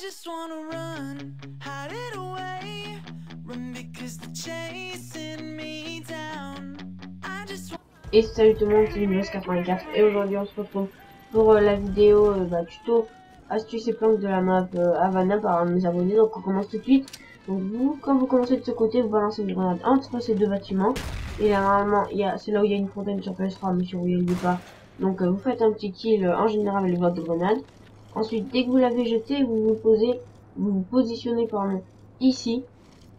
just wanna run, hide it away, run because they're chasing me down. I just Et salut tout le monde, c'est Luminous84 et aujourd'hui on se retrouve pour la vidéo tuto astuces et planques de la map Havana par un de mes abonnés. Donc on commence tout de suite. Donc quand vous commencez de ce côté, vous balancez une grenade entre ces deux bâtiments. Et là, normalement, c'est là où il y a une fontaine sur PS3, mais sur Wii U pas. Donc vous faites un petit kill en général avec votre grenade. Ensuite, dès que vous l'avez jeté, vous vous positionnez pardon, ici.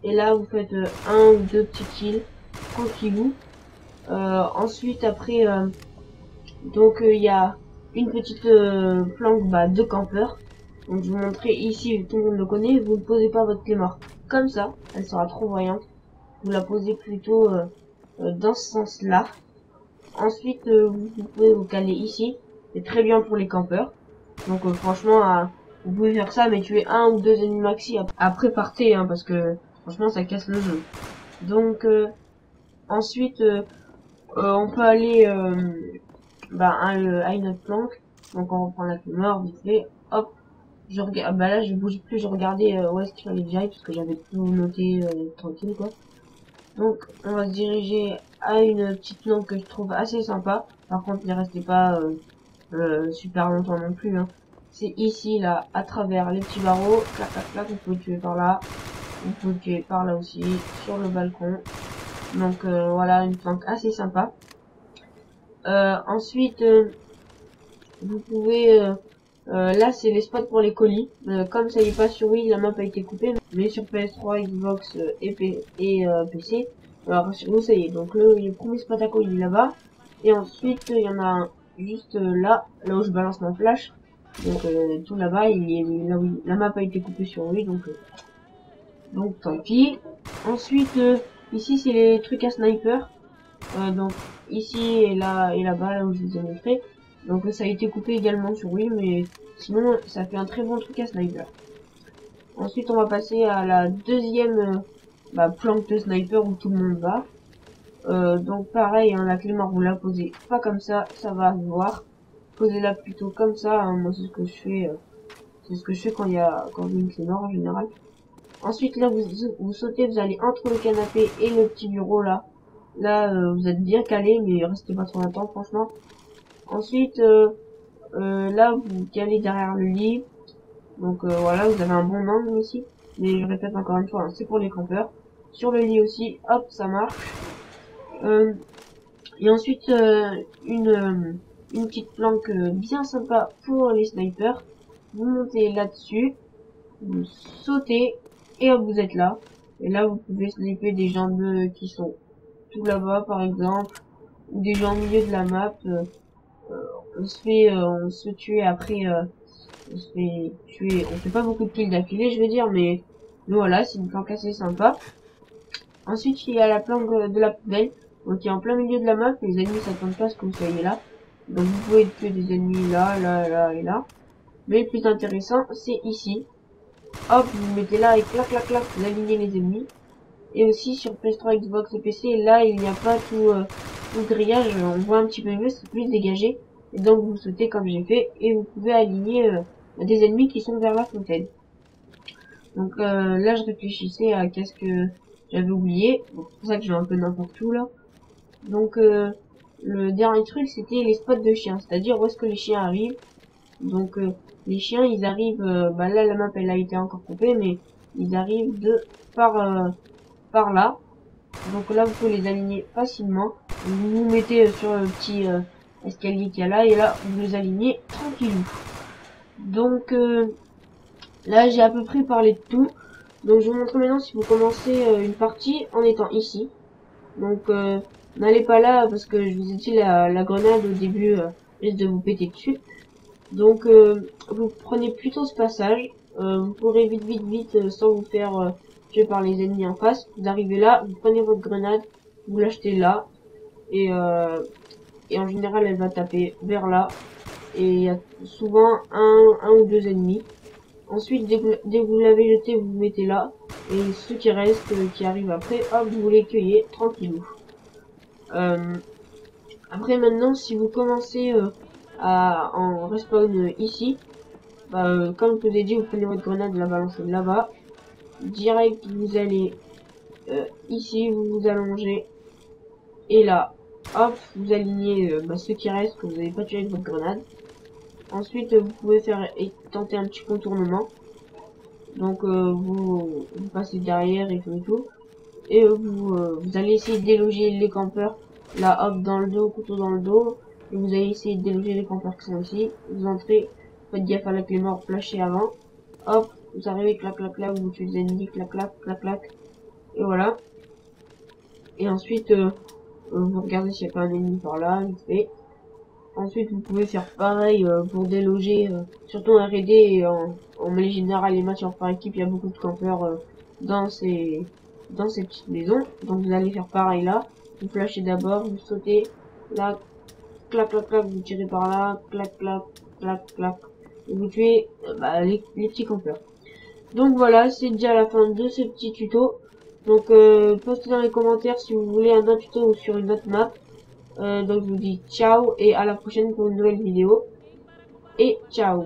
Et là, vous faites un ou deux petits kills tranquillou. Ensuite, après, il y a une petite planque de campeur. Donc, je vous montrer ici, tout le monde le connaît. Vous ne posez pas votre clé mort comme ça, elle sera trop voyante. Vous la posez plutôt dans ce sens-là. Ensuite, vous pouvez vous caler ici. C'est très bien pour les campeurs. Donc, franchement, vous pouvez faire ça, mais tuer un ou deux ennemis maxi. Après, partez, hein, parce que franchement, ça casse le jeu. Donc, ensuite, on peut aller à une autre planque. Donc on reprend la clé mort vite fait. Hop, je regarde. Bah là je bouge plus, je regardais où est-ce qu'il fallait que j'aille parce que j'avais tout noté tranquille quoi. Donc on va se diriger à une petite planque que je trouve assez sympa. Par contre n'y restez pas super longtemps non plus. Hein. C'est ici là, à travers les petits barreaux. Clac clac clac, vous pouvez tuer par là. Vous pouvez tuer par là aussi, sur le balcon. Donc voilà, une planque assez sympa. Ensuite, vous pouvez... là, c'est les spots pour les colis. Comme ça y est pas sur Wii, la map a été coupée. Mais sur PS3, Xbox et PC, alors sur vous, ça y est. Donc le premier spot à colis là-bas. Et ensuite, il y en a un juste là où je balance ma flash. Donc tout là-bas, là où la map a été coupée sur Wii. Donc tant pis. Ensuite, ici, c'est les trucs à sniper. Donc ici et là-bas, là où je vous ai montré. Donc ça a été coupé également sur Wii, mais sinon ça fait un très bon truc à sniper. Ensuite on va passer à la deuxième planque de sniper où tout le monde va. Donc pareil, hein, la clé mort vous la posez pas comme ça va se voir. Posez-la plutôt comme ça, hein, moi c'est ce que je fais. C'est ce que je fais quand j'ai une clé mort en général. Ensuite là vous sautez, vous allez entre le canapé et le petit bureau là. Là, vous êtes bien calé, mais restez pas trop longtemps, franchement. Ensuite, là, vous calez derrière le lit. Donc voilà, vous avez un bon angle ici. Mais je répète encore une fois, hein, c'est pour les campeurs. Sur le lit aussi, hop, ça marche. Et ensuite, une petite planque bien sympa pour les snipers. Vous montez là-dessus, vous sautez, et hop, vous êtes là. Et là, vous pouvez sniper des gens qui sont tout là-bas par exemple, ou des gens au milieu de la map. On se fait tuer après, on se fait tuer, on fait pas beaucoup de kills d'affilée je veux dire, mais voilà, c'est une planque assez sympa. Ensuite il y a la planque de la poubelle, donc qui est en plein milieu de la map, les ennemis s'attendent pas à ce que vous soyez là, donc vous pouvez tuer des ennemis là, là, là et là, mais le plus intéressant c'est ici. Hop, vous vous mettez là et clac clac clac, vous alignez les ennemis. Et aussi sur PS3, Xbox et PC, là il n'y a pas tout grillage, on voit un petit peu mieux, c'est plus dégagé. Et donc vous sautez comme j'ai fait et vous pouvez aligner des ennemis qui sont vers la fontaine. Donc là je réfléchissais à qu'est-ce que j'avais oublié, donc c'est pour ça que j'ai un peu n'importe où là. Donc le dernier truc c'était les spots de chiens, c'est-à-dire où est-ce que les chiens arrivent. Donc les chiens ils arrivent, là la map elle a été encore coupée, mais ils arrivent par là. Donc là vous pouvez les aligner facilement. Vous vous mettez sur le petit escalier qu'il y a là et là vous les alignez tranquillou. Donc là j'ai à peu près parlé de tout. Donc je vous montre maintenant si vous commencez une partie en étant ici. Donc n'allez pas là parce que je vous ai dit la grenade au début risque de vous péter dessus. Donc vous prenez plutôt ce passage. Vous courez vite sans vous faire tuer par les ennemis en face. Vous arrivez là, vous prenez votre grenade, vous l'achetez là. Et en général elle va taper vers là. Et il y a souvent un ou deux ennemis. Ensuite dès que vous l'avez jeté, vous vous mettez là. Et ceux qui restent, qui arrivent après, hop, vous les cueillez tranquillou. Après maintenant, si vous commencez en respawn ici, comme je vous ai dit, vous prenez votre grenade, la balancez là-bas. Direct, vous allez ici, vous vous allongez. Et là, hop, vous alignez ceux qui restent que vous n'avez pas tué avec votre grenade. Ensuite, vous pouvez faire et tenter un petit contournement. Donc, vous passez derrière et tout. Et vous allez essayer de déloger les campeurs. Là, hop, dans le dos, couteau dans le dos. Et vous allez essayer de déloger les campeurs qui sont ici. Vous entrez, faites gaffe avec les morts flashés avant. Hop, vous arrivez, clac, clac, clac, vous tuez les ennemis, clac, clac, clac, clac. Et voilà. Et ensuite, vous regardez s'il n'y a pas un ennemi par là, vite fait. Ensuite, vous pouvez faire pareil pour déloger, surtout en R&D et en mêlée générale, les matchs en par équipe, il y a beaucoup de campeurs dans ces petites maisons. Donc vous allez faire pareil là. Vous flashez d'abord, vous sautez, là, clac, clac, clac, vous tirez par là, clac, clac, clac, clac. Et vous tuez les petits campeurs. Donc voilà, c'est déjà la fin de ce petit tuto. Donc postez dans les commentaires si vous voulez un autre tuto ou sur une autre map. Donc je vous dis ciao et à la prochaine pour une nouvelle vidéo. Et ciao.